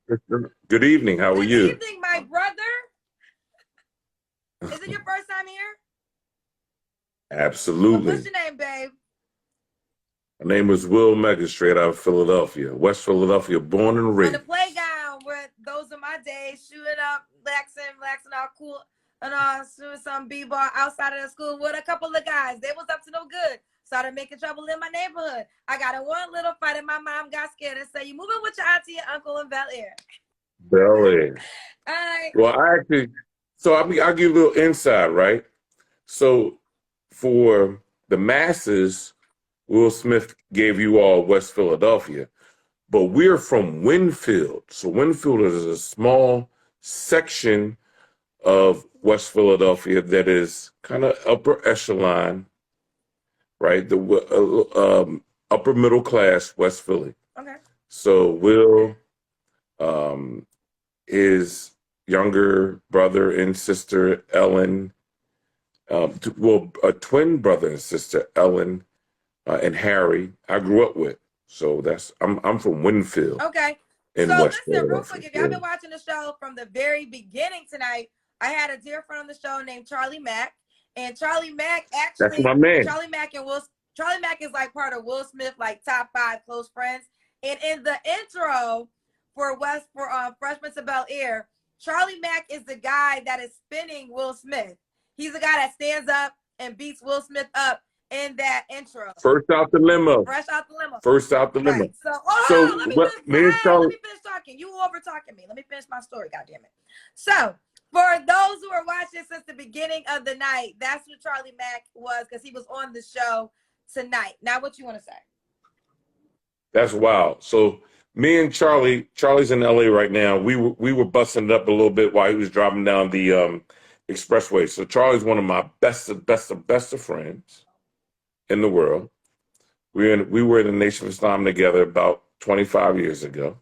Good evening. How are Good you? evening, my brother. Is it your first time here? What's Absolutely. your name, babe? My name is Will Mega, straight out of Philadelphia, West Philadelphia, born and On the raised. playground with those are my days, shooting up, relaxing all cool, and doing some b-ball outside of the school with a couple of guys. They was up to no good. Started making trouble in my neighborhood. I got in one little fight, and my mom got scared and said, "You moving with your auntie and uncle in Bel Air?" Belly. All right. Well, I actually, so I'll give you a little insight, right? So for the masses, Will Smith gave you all West Philadelphia, but we're from Winfield. So Winfield is a small section of West Philadelphia that is kind of upper echelon, right? The upper middle class West Philly. Okay. So Will, um, his younger brother and sister Ellen, a twin brother and sister Ellen and Harry, I grew up with. So I'm from Winfield Okay. in So West listen, real quick, Philadelphia. if y'all Yeah. been watching the show from the very beginning tonight, I had a dear friend on the show named Charlie Mack. And Charlie Mack That's actually, my man. Charlie Mack is like part of Will Smith, like top 5 close friends. And in the intro for Freshman to Bel Air, Charlie Mack is the guy that is spinning Will Smith. He's the guy that stands up and beats Will Smith up in that intro. First out the limo. Fresh out the limo. First out the limo. Right. So, hold on. So what me and Let Charlie, me finish talking. You over talking me. Let me finish my story. God damn it. So, for those who are watching since the beginning of the night, that's who Charlie Mack was because he was on the show tonight. Now, what you want to say? that's wild. So me and Charlie's in LA right now. We were busting it up a little bit while he was driving down the expressway. So Charlie's one of my best of friends in the world. We were in the Nation of Islam together about 25 years ago.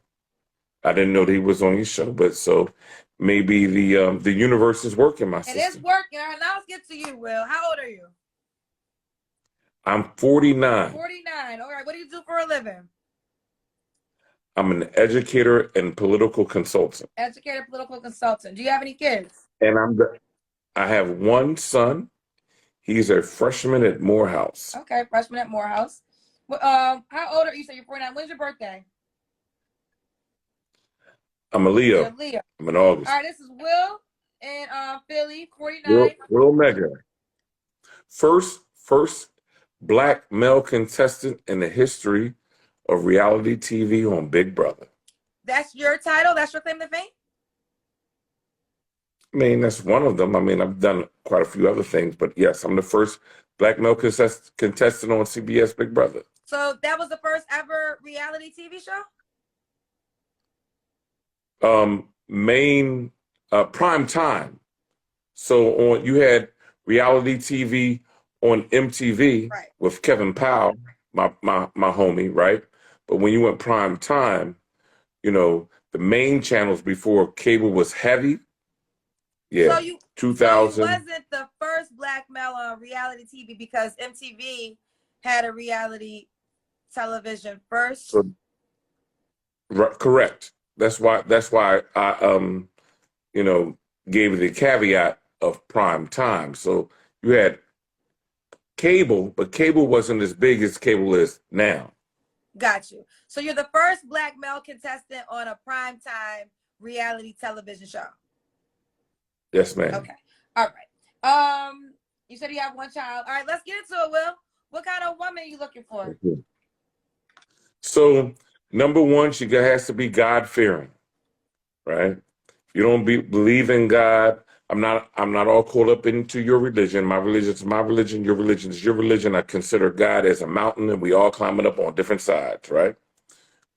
I didn't know that he was on your show, but so maybe the universe is working, my sister. It is working. All right, now let's get to you, Will. How old are you? I'm 49. 49. All right. What do you do for a living? I'm an educator and political consultant. Educator, political consultant. Do you have any kids? And I have one son. He's a freshman at Morehouse. Okay, freshman at Morehouse. How old are you? So you're 49. When's your birthday? I'm a Leo. Leo. I'm in August. All right, this is Will in Philly, 49. Will Mega. First black male contestant in the history of reality TV on Big Brother. That's your title? That's your claim to fame? I mean, that's one of them. I mean, I've done quite a few other things, but yes, I'm the first black male contestant on CBS Big Brother. So that was the first ever reality TV show? Main prime time. So you had reality TV on MTV right. with Kevin Powell, my homie, right? But when you went prime time, you know, the main channels before cable was heavy. Yeah, so 2000. So you wasn't the first black male on reality TV because MTV had a reality television first. So, correct. That's why I gave it the caveat of prime time. So you had cable, but cable wasn't as big as cable is now. Got you. So you're the first black male contestant on a prime time reality television show. Yes, ma'am. Okay. All right. You said you have one child. All right, let's get into it, Will. What kind of woman are you looking for? So, number one, she has to be God-fearing, right? If you don't believe in God, I'm not all caught up into your religion. My religion is my religion. Your religion is your religion. I consider God as a mountain, and we all climb it up on different sides, right?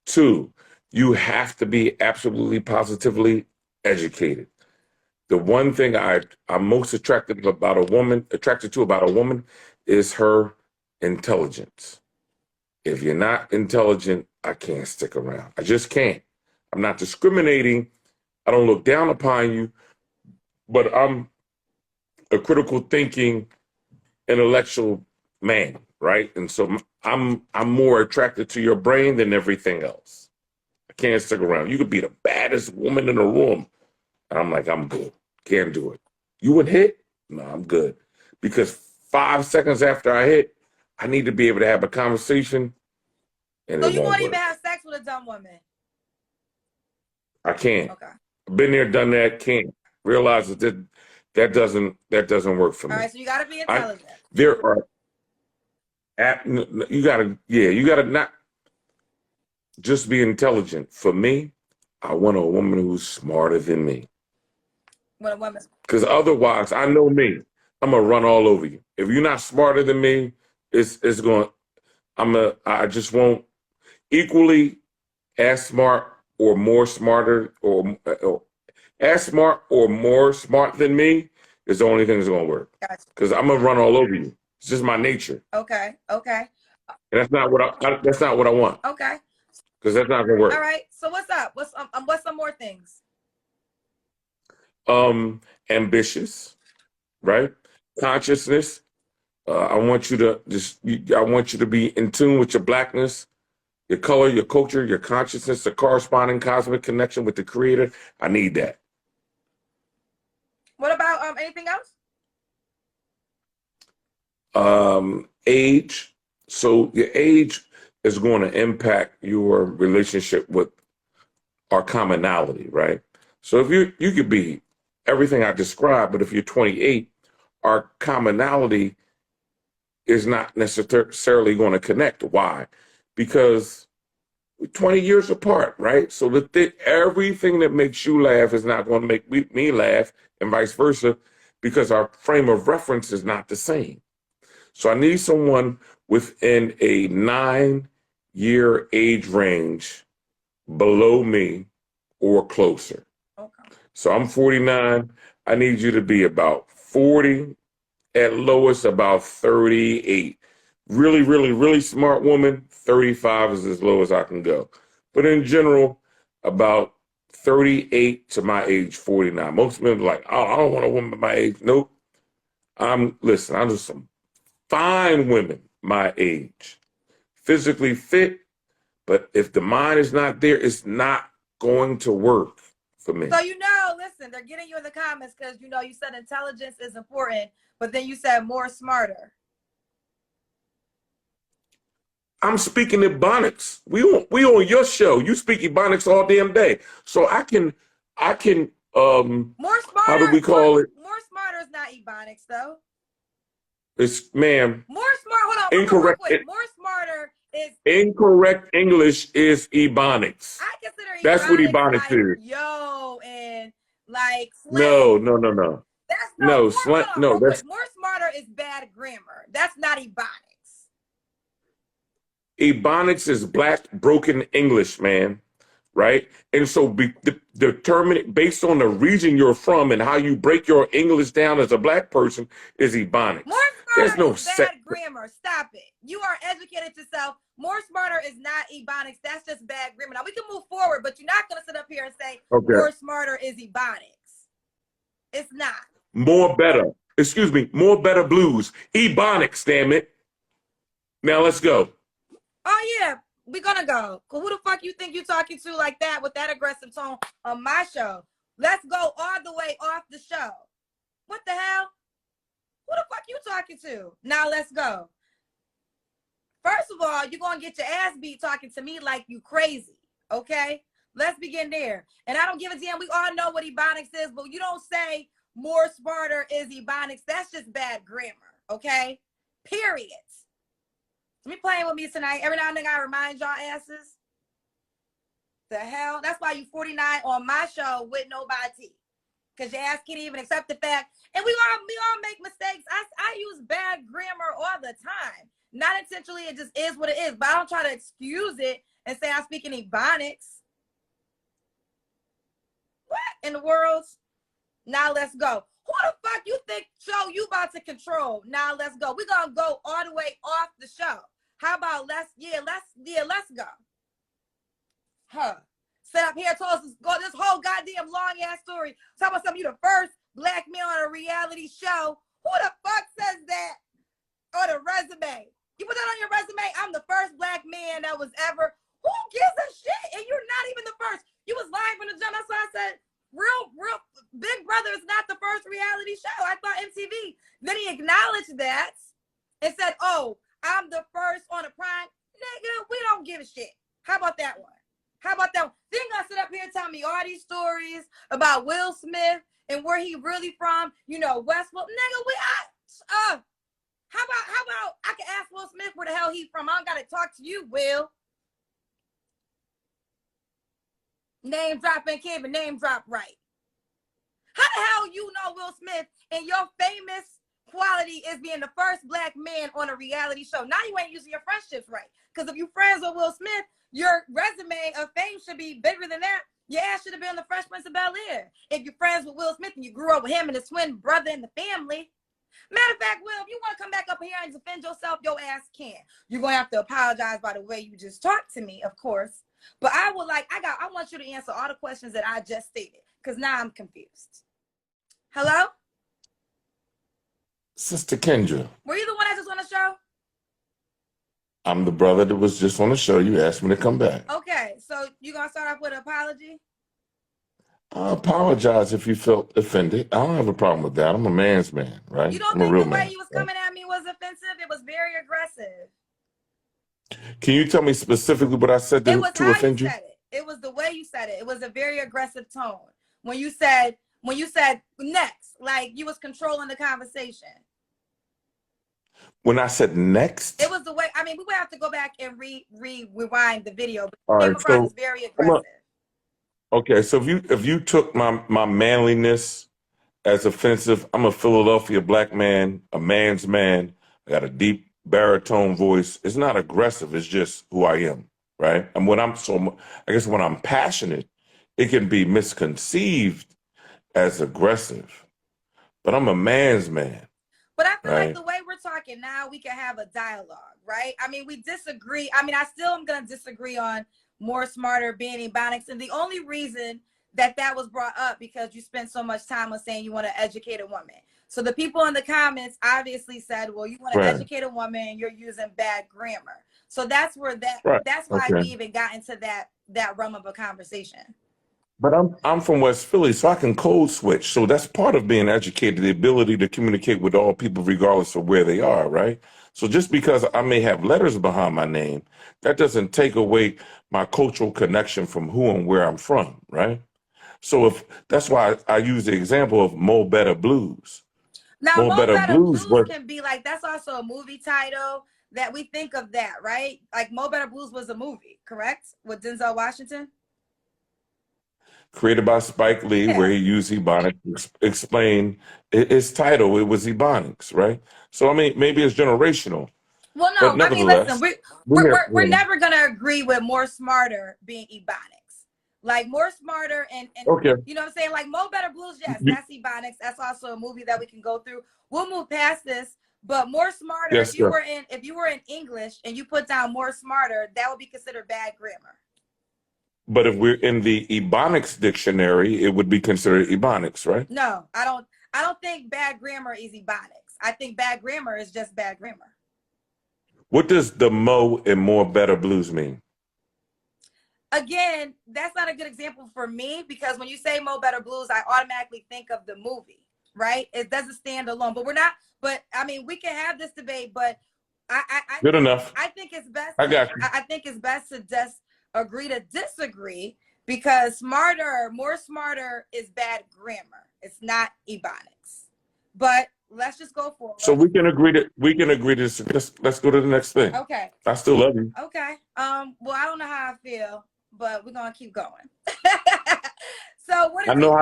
2, you have to be absolutely positively educated. The one thing I'm most attracted to about a woman is her intelligence. If you're not intelligent, I can't stick around. I just can't. I'm not discriminating. I don't look down upon you, but I'm a critical thinking, intellectual man, right? And so I'm more attracted to your brain than everything else. can't stick around. You could be the baddest woman in the room. And I'm like, I'm good. Can't do it. You would hit? No, I'm good. Because 5 seconds after I hit, I need to be able to have a conversation, and So it you won't won't work. even have sex with a dumb woman? I can't. Okay. Been there, done that. Can't. Realize that that doesn't work for All me. right, so you got to be intelligent. There are you gotta not just be intelligent. For me, I want a woman who's smarter than me. When a woman's Because otherwise, I know me. I'm gonna run all over you. If you're not smarter than me, it's going. I just won't equally as smart or more smarter or as smart or more smart than me is the only thing that's gonna work. gotcha. Because I'm gonna run all over you. It's just my nature, Okay. and that's not what I want. Okay. Because that's not gonna work. All right. So what's up? What's some more things? Ambitious, right? Consciousness. I want you to be in tune with your blackness, your color, your culture, your consciousness, the corresponding cosmic connection with the creator. I need that. What about anything else? Age. So your age is going to impact your relationship with our commonality, right? So if you could be everything I described, but if you're 28, our commonality is not necessarily going to connect. Why? Because we're 20 years apart, right? So everything that makes you laugh is not going to make me laugh, and vice versa, because our frame of reference is not the same. So I need someone within a 9-year age range below me or closer. Okay. So I'm 49. I need you to be about 40, at lowest about 38. Really, really, really smart woman, 35 is as low as I can go. But in general, about 38 to my age, 49. Most men are like, oh, I don't want a woman my age. Nope. I'm just some fine women my age. Physically fit, but if the mind is not there, it's not going to work for me. So listen, they're getting you in the comments because you said intelligence is important, but then you said more smarter. I'm speaking Ebonics. We on your show. You speak Ebonics all damn day. So I can more smarter. How do we call it? More smarter is not Ebonics though. It's ma'am. More smart. Hold on. Incorrect. Real quick. More smarter is incorrect English is Ebonics. I consider Ebonics that's what Ebonics like, is. Yo, and like No. slang. That's more smarter is bad grammar. That's not Ebonics. Ebonics is black broken English, man. Right? And so determine based on the region you're from and how you break your English down as a black person is Ebonics. More smarter is bad grammar. Stop it. You are educated yourself. More smarter is not Ebonics. That's just bad grammar. Now we can move forward, but you're not going to sit up here and say more smarter is Ebonics. It's not. More better. Excuse me. More better blues. Ebonics, damn it. Now let's go. Oh yeah. We're gonna go. Who the fuck you think you're talking to like that with that aggressive tone on my show? Let's go all the way off the show. What the hell? Who the fuck you talking to? Now let's go. First of all, you're gonna get your ass beat talking to me like you crazy. Okay? Let's begin there. And I don't give a damn. We all know what Ebonics is, but you don't say more smarter is Ebonics. That's just bad grammar. Okay? Period. Me playing with me tonight. Every now and then I remind y'all asses. The hell? That's why you 49 on my show with nobody. Because your ass can't even accept the fact. And we all make mistakes. I use bad grammar all the time. Not intentionally, it just is what it is. But I don't try to excuse it and say I'm speaking Ebonics. What in the world? Now let's go. Who the fuck you think show you about to control? Now let's go. We're gonna go all the way off the show. How about let's go. Huh. Sit up here, told us to go this whole goddamn long ass story. Talk about something, you the first black man on a reality show. Who the fuck says that on a resume? You put that on your resume? I'm the first black man that was ever. Who Who gives a shit? And you're not even the first. You was lying from the jump. That's why I said, real Big Brother is not the first reality show. I thought MTV. Then he acknowledged that and said, oh, I'm the first on the prime. Nigga, we don't give a shit. How about that one? How about that one? Then gonna sit up here and tell me all these stories about Will Smith and where he really from, you know, Westwood. Nigga, how about I can ask Will Smith where the hell he from? I don't gotta talk to you, Will. Name dropping, can't even name drop right. How the hell you know Will Smith and your famous quality is being the first black man on a reality show? Now you ain't using your friendships right. Because if you friends with Will Smith, your resume of fame should be bigger than that. Your ass should have been on the Fresh Prince of Bel-Air. If you're friends with Will Smith and you grew up with him and his twin brother in the family. Matter of fact, Will, if you want to come back up here and defend yourself, your ass can. You're going to have to apologize by the way you just talked to me, of course. But I want you to answer all the questions that I just stated. Because now I'm confused. Hello? Sister Kendra, Were you the one that was on the show? I'm the brother that was just on the show. You asked me to come back. Okay, so you gonna start off with an apology? I apologize if you felt offended. I don't have a problem with that. I'm a man's man, right? You don't I'm a think real the way man. you was coming at me was offensive? It was very aggressive. Can you tell me specifically what I said It was to how offend you you? said it. It was the way you said it. It was a very aggressive tone. When you said next, like you was controlling the conversation. When I said next? It was the way, I mean, we would have to go back and rewind the video, but All it came right, across so as very aggressive. okay, so if you took my manliness as offensive, I'm a Philadelphia black man, a man's man. I got a deep baritone voice. It's not aggressive. It's just who I am, right? And I guess when I'm passionate, it can be misconceived as aggressive. But I'm a man's man, But I feel like right? the way we're talking now, we can have a dialogue, right? I mean, we disagree. I mean, I still am going to disagree on More Smarter being Ebonics. And the only reason that was brought up because you spent so much time on saying you want to educate a woman. So the people in the comments obviously said, well, you want to Right, educate a woman and you're using bad grammar. So that's where right. that's why Okay. we even got into that realm of a conversation. But I'm from West Philly, so I can code switch. So that's part of being educated, the ability to communicate with all people regardless of where they are, right? So just because I may have letters behind my name, that doesn't take away my cultural connection from who and where I'm from, right? So that's why I use the example of Mo Better Blues. Now, Mo Mo Better Better Blues Blues was can be like, that's also a movie title that we think of that, right? Like Mo Better Blues was a movie, correct? With Denzel Washington? created by Spike Lee, where Yeah. he used Ebonics to explain its title. It was Ebonics, right? So I mean, maybe it's generational, Well, but no, I mean, listen, nevertheless, we're never gonna agree with More Smarter being Ebonics. Like More Smarter and okay. you know what I'm saying? Like Mo Better Blues, yes, You- that's Ebonics. That's also a movie that we can go through. We'll move past this, but More Smarter, Yes, if you sir. were in English and you put down More Smarter, that would be considered bad grammar. But if we're in the Ebonics dictionary, it would be considered Ebonics, right? No, I don't think bad grammar is Ebonics. I think bad grammar is just bad grammar. What does the Mo and More Better Blues mean? Again, that's not a good example for me because when you say Mo Better Blues, I automatically think of the movie, right? It doesn't stand alone. But we're not, but I mean, we can have this debate, but Good enough. I think it's best I got you. I think it's best to just agree to disagree because More Smarter is bad grammar. It's not Ebonics. But let's just go forward. So we can agree to let's go to the next thing. Okay. I still love you. Okay. Well, I don't know how I feel, but we're gonna keep going. So what is I know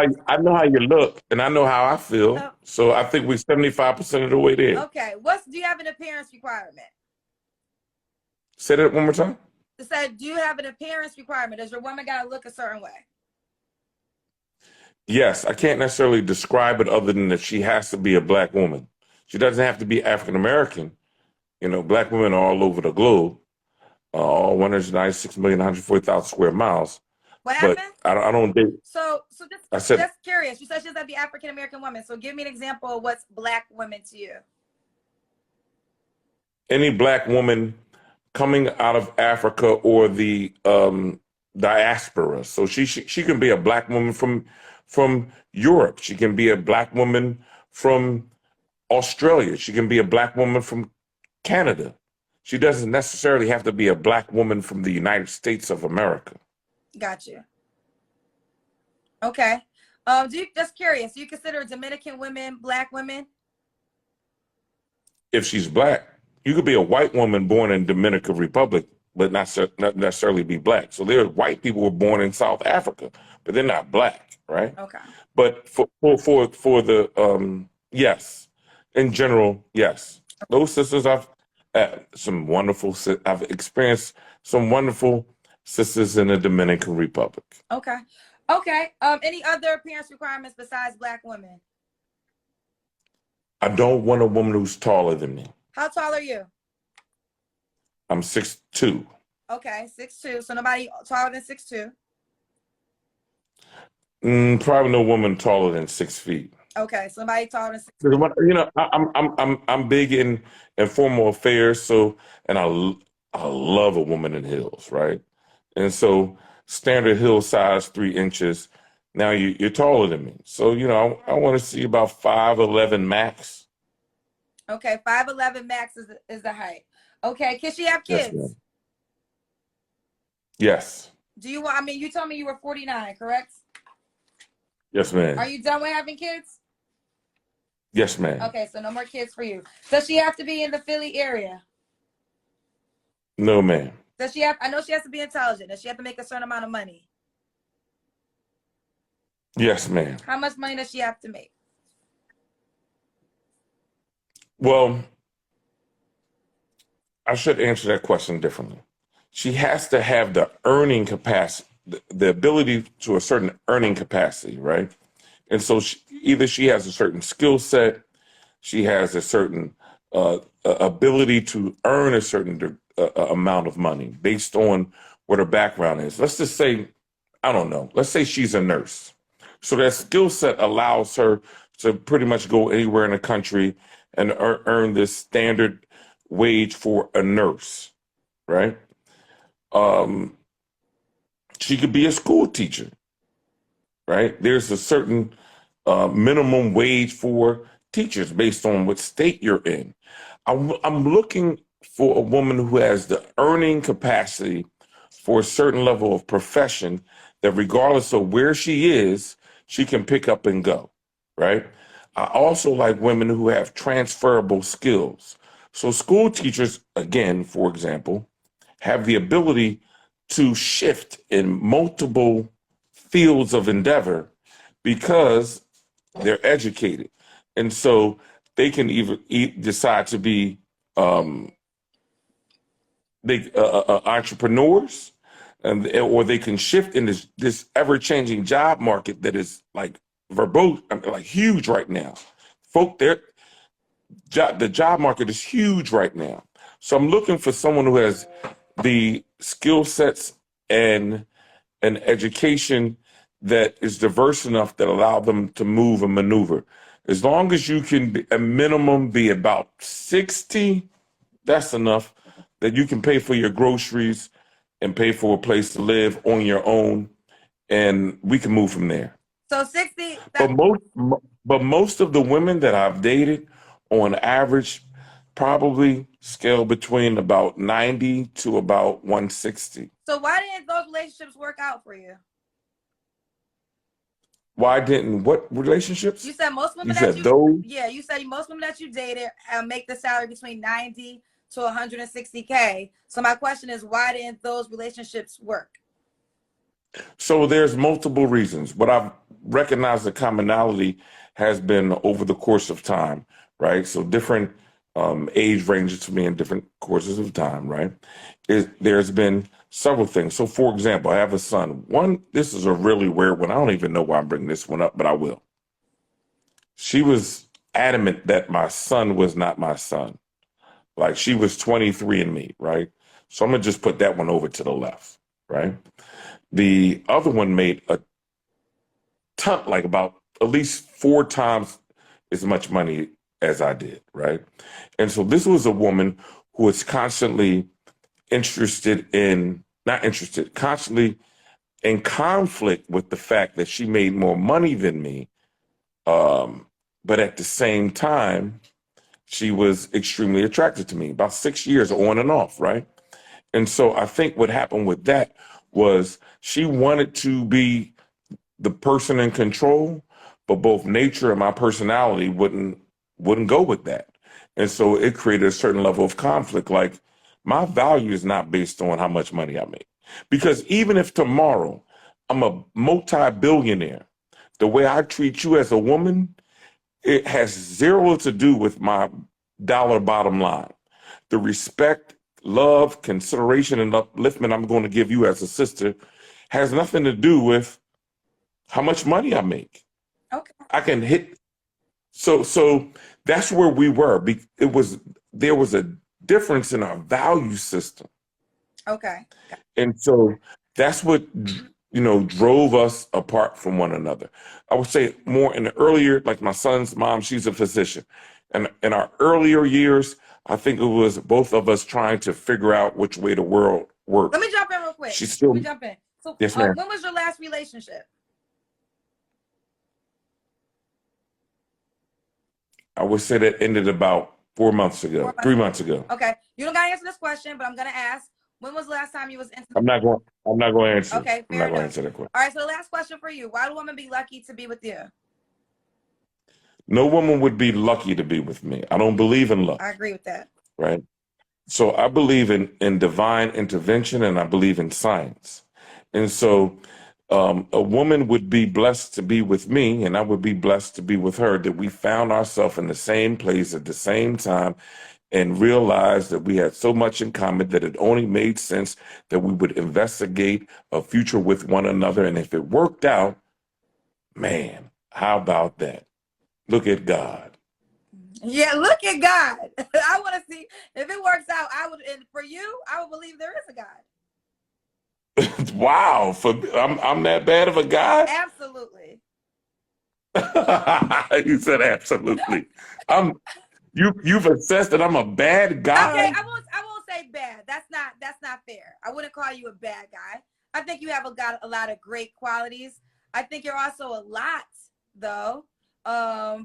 how you look, and I know how I feel. Oh. So I think we're 75% of the way there. Okay. Do you have an appearance requirement? Say that one more time. It said, do you have an appearance requirement? Does your woman gotta look a certain way? Yes, I can't necessarily describe it other than that she has to be a black woman. She doesn't have to be African American. You know, black women are all over the globe, all 196,140,000 square miles. What But happened? I don't date. So I said just curious. You said she has to be African American woman. So give me an example of what's black women to you. any black woman coming out of Africa or the diaspora. So she can be a black woman from Europe. She can be a black woman from Australia. She can be a black woman from Canada. She doesn't necessarily have to be a black woman from the United States of America. Got you. Okay. Just curious, do you consider Dominican women black women? If she's black, you could be a white woman born in Dominican Republic, but not necessarily be black. So there are white people who were born in South Africa, but they're not black, right? Okay. But for the yes, in general, yes, those sisters I've I've experienced some wonderful sisters in the Dominican Republic. Okay. Okay. Any other appearance requirements besides black women? I don't want a woman who's taller than me. How tall are you? I'm 6'2". Okay, 6'2". So nobody taller than 6'2". Probably no woman taller than 6 feet. Okay, somebody taller than 6 feet. You know, I'm big in formal affairs, so and I love a woman in heels, right? And so standard heel size 3 inches. Now you're taller than me, so you know I want to see about 5'11" max. Okay, 5'11" max is the height. Okay, can she have kids? Yes, ma'am. Yes. Do you want? I mean, you told me you were 49, correct? Yes, ma'am. Are you done with having kids? Yes, ma'am. Okay, so no more kids for you. Does she have to be in the Philly area? No, ma'am. Does she have? I know she has to be intelligent. Does she have to make a certain amount of money? Yes, ma'am. How much money does she have to make? Well, I should answer that question differently. She has to have the earning capacity, the ability to a certain earning capacity, right? And so either she has a certain skill set, she has a certain ability to earn a certain amount of money based on what her background is. Let's just say, I don't know, let's say she's a nurse. So that skill set allows her to pretty much go anywhere in the country and earn this standard wage for a nurse, right? She could be a school teacher, right? There's a certain minimum wage for teachers based on what state you're in. I'm looking for a woman who has the earning capacity for a certain level of profession that regardless of where she is, she can pick up and go, right? I also like women who have transferable skills. So school teachers, again, for example, have the ability to shift in multiple fields of endeavor because they're educated. And so they can either decide to be entrepreneurs, or they can shift in this ever-changing job market that is like huge right now. The job market is huge right now. So I'm looking for someone who has the skill sets and an education that is diverse enough that allow them to move and maneuver. As long as you can be, a minimum be about 60, that's enough that you can pay for your groceries and pay for a place to live on your own, and we can move from there. So 60. But most of the women that I've dated, on average, probably scale between about 90 to about 160. So why didn't those relationships work out for you? Why didn't what relationships? You said most women Yeah, you said most women that you dated make the salary between 90 to 160K. So my question is, why didn't those relationships work? So there's multiple reasons. What I've recognized the commonality has been over the course of time, right? So different age ranges to me in different courses of time, right? There's been several things. So for example, I have a son. This is a really weird one. I don't even know why I'm bringing this one up, but I will. She was adamant that my son was not my son. Like she was 23andMe, right? So I'm gonna just put that one over to the left, right? The other one made a ton, like about at least 4 times as much money as I did, right? And so this was a woman who was constantly constantly in conflict with the fact that she made more money than me. But at the same time, she was extremely attracted to me, about 6 years on and off, right? And so I think what happened with that was she wanted to be the person in control, but both nature and my personality wouldn't go with that. And so it created a certain level of conflict. Like, my value is not based on how much money I make. Because even if tomorrow I'm a multi-billionaire, the way I treat you as a woman, it has zero to do with my dollar bottom line. The respect, love, consideration, and upliftment I'm going to give you as a sister has nothing to do with how much money I make. Okay. I can hit. So that's where we were. There was a difference in our value system. Okay. And so that's what, drove us apart from one another. I would say more in the earlier, like my son's mom, she's a physician. And in our earlier years, I think it was both of us trying to figure out which way the world worked. Let me jump in real quick. She's still. Let me jump in. So, Yes, ma'am. when was your last relationship? I would say that ended about 4 months ago, 3 months ago. Okay. You don't gotta answer this question, but I'm gonna ask. When was the last time you was in? I'm not going to answer. Okay, I'm not going to answer that question. All right, so the last question for you. Why do women be lucky to be with you? No woman would be lucky to be with me. I don't believe in luck. I agree with that. Right? So I believe in divine intervention, and I believe in science. And so a woman would be blessed to be with me, and I would be blessed to be with her, that we found ourselves in the same place at the same time and realized that we had so much in common that it only made sense that we would investigate a future with one another. And if it worked out, man, how about that? Look at God. Yeah, look at God. I want to see if it works out. And for you, I would believe there is a God. Wow, I'm that bad of a guy? Absolutely. You said absolutely. You've assessed that I'm a bad guy. Okay, I won't say bad. That's not fair. I wouldn't call you a bad guy. I think you have a lot of great qualities. I think you're also a lot, though,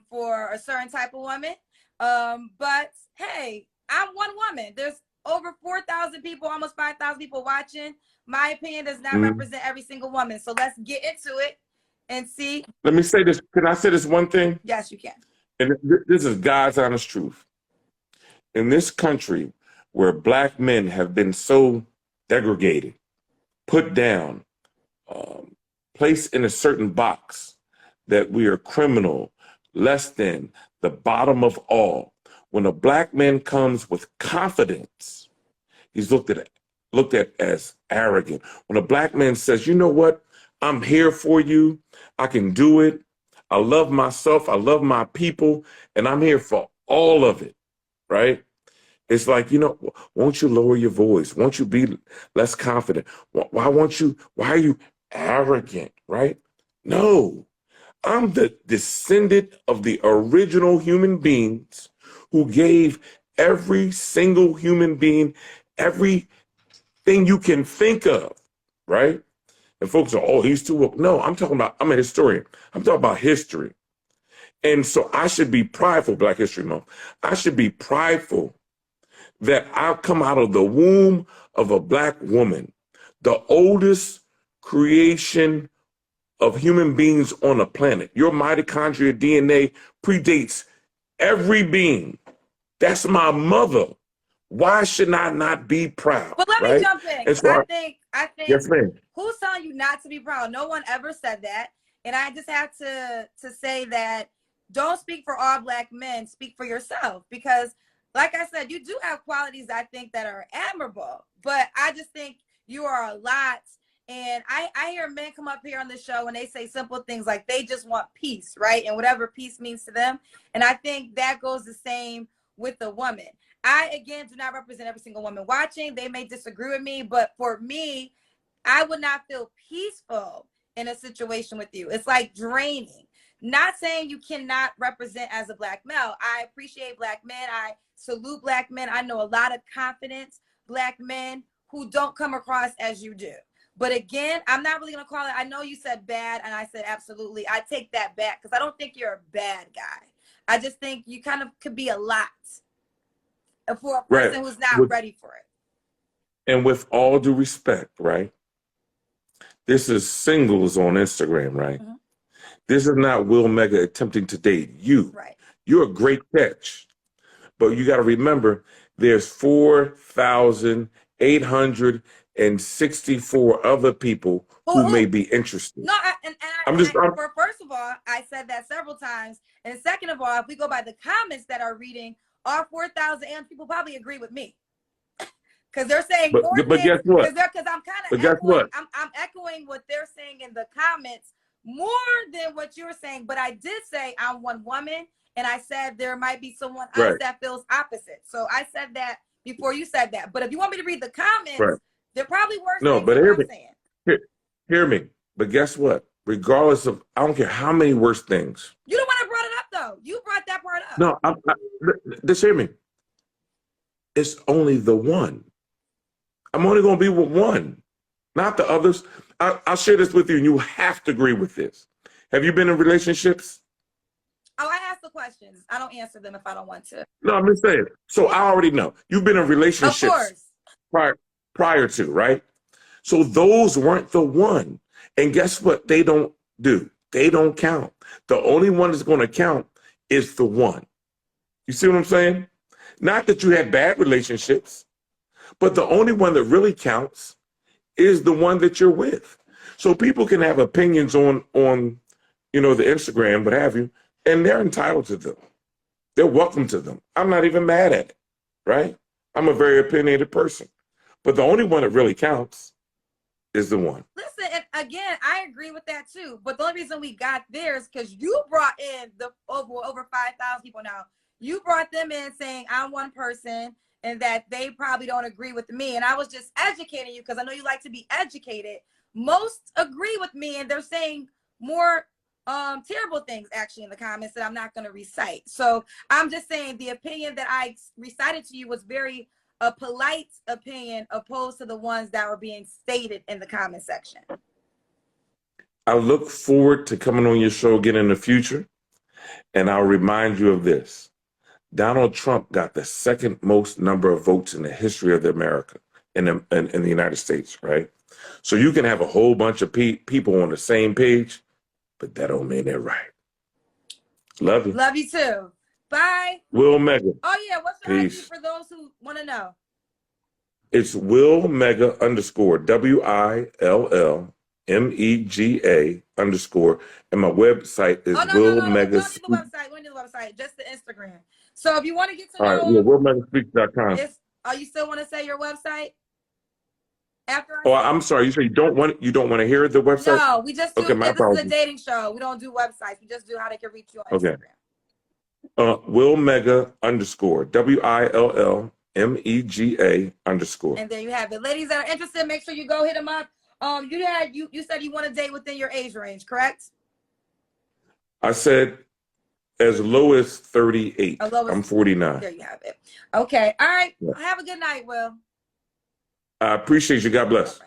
for a certain type of woman. But hey, I'm one woman. There's over 4,000 people, almost 5,000 people watching. My opinion does not represent every single woman. So let's get into it and see. Let me say this. Can I say this one thing? Yes, you can. And this is God's honest truth. In this country where Black men have been so degraded, put down, placed in a certain box that we are criminal, less than, the bottom of all. When a Black man comes with confidence, he's looked at as arrogant. When a Black man says, you know what, I'm here for you, I can do it, I love myself, I love my people, and I'm here for all of it, right? It's like, won't you lower your voice? Won't you be less confident? Why are you arrogant, right? No, I'm the descendant of the original human beings who gave every single human being everything you can think of, right? And folks are, oh, he's too woke. No, I'm a historian. I'm talking about history. And so I should be prideful, Black History Month. I should be prideful that I've come out of the womb of a Black woman, the oldest creation of human beings on the planet. Your mitochondria DNA predates every being. That's my mother. Why should I not be proud? But let me jump in. So I think yes, ma'am. Who's telling you not to be proud? No one ever said that. And I just have to say that don't speak for all Black men, speak for yourself. Because like I said, you do have qualities I think that are admirable, but I just think you are a lot. And I hear men come up here on the show and they say simple things like they just want peace, right? And whatever peace means to them. And I think that goes the same with the woman. I, again, do not represent every single woman watching. They may disagree with me, but for me, I would not feel peaceful in a situation with you. It's like draining. Not saying you cannot represent as a Black male. I appreciate Black men. I salute Black men. I know a lot of confident Black men who don't come across as you do. But again, I'm not really going to call it. I know you said bad, and I said absolutely. I take that back because I don't think you're a bad guy. I just think you kind of could be a lot for a person Right. who's not ready for it. And with all due respect, right? This is singles on Instagram, right? Mm-hmm. This is not Will Mega attempting to date you. Right. You're a great catch. But you got to remember, there's 4,864 other people who may be interested. No, first of all, I said that several times. And second of all, if we go by the comments that are reading, all 4,000 people probably agree with me. Because they're saying but guess what? Because I'm kind of I'm echoing what they're saying in the comments more than what you're saying. But I did say I'm one woman, and I said there might be someone else that feels opposite. So I said that before you said that. But if you want me to read the comments, they're probably worse things than what I'm saying. Hear me. But guess what? Regardless of, I don't care how many worse things. You don't want to brought it up though. You brought that part up. No, just hear me. It's only the one. I'm only going to be with one, not the others. I'll share this with you, and you have to agree with this. Have you been in relationships? Oh, I ask the questions. I don't answer them if I don't want to. No, I'm just saying. So I already know. You've been in relationships of course. prior to, right? So those weren't the one. And guess what they don't do? They don't count. The only one that's going to count is the one. You see what I'm saying? Not that you had bad relationships, but the only one that really counts is the one that you're with. So people can have opinions on the Instagram, what have you, and they're entitled to them. They're welcome to them. I'm not even mad at it, right? I'm a very opinionated person. But the only one that really counts is the one. Listen, and again, I agree with that too. But the only reason we got there is because you brought in the over 5,000 people now. You brought them in saying I'm one person and that they probably don't agree with me. And I was just educating you because I know you like to be educated. Most agree with me, and they're saying more terrible things actually in the comments that I'm not going to recite. So I'm just saying the opinion that I recited to you was very a polite opinion opposed to the ones that were being stated in the comment section. I look forward to coming on your show again in the future. And I'll remind you of this. Donald Trump got the second most number of votes in the history of America, in the United States, right? So you can have a whole bunch of people on the same page, but that don't mean they're right. Love you. Love you too. Bye. Will Mega. Oh yeah, what's your IG Peace. for those who want to know? It's Will Mega _ WILLMEGA _ and my website is Will Mega. Don't do the website. We don't do the website. Just the Instagram. So if you want to get to know, all right, yeah, WillMegaSpeaks.com. Oh, you still want to say your website? After I'm sorry. You say you don't want to hear the website? No, we just do. Okay, my this apologies. is a dating show. We don't do websites. We just do how they can reach you on Instagram. Will Mega _ WILLMEGA _ And there you have it. Ladies that are interested, make sure you go hit them up. You said you want to date within your age range, correct? I said as low as 38. I'm 49. There you have it. Okay. All right. Yeah. Have a good night, Will. I appreciate you. God bless.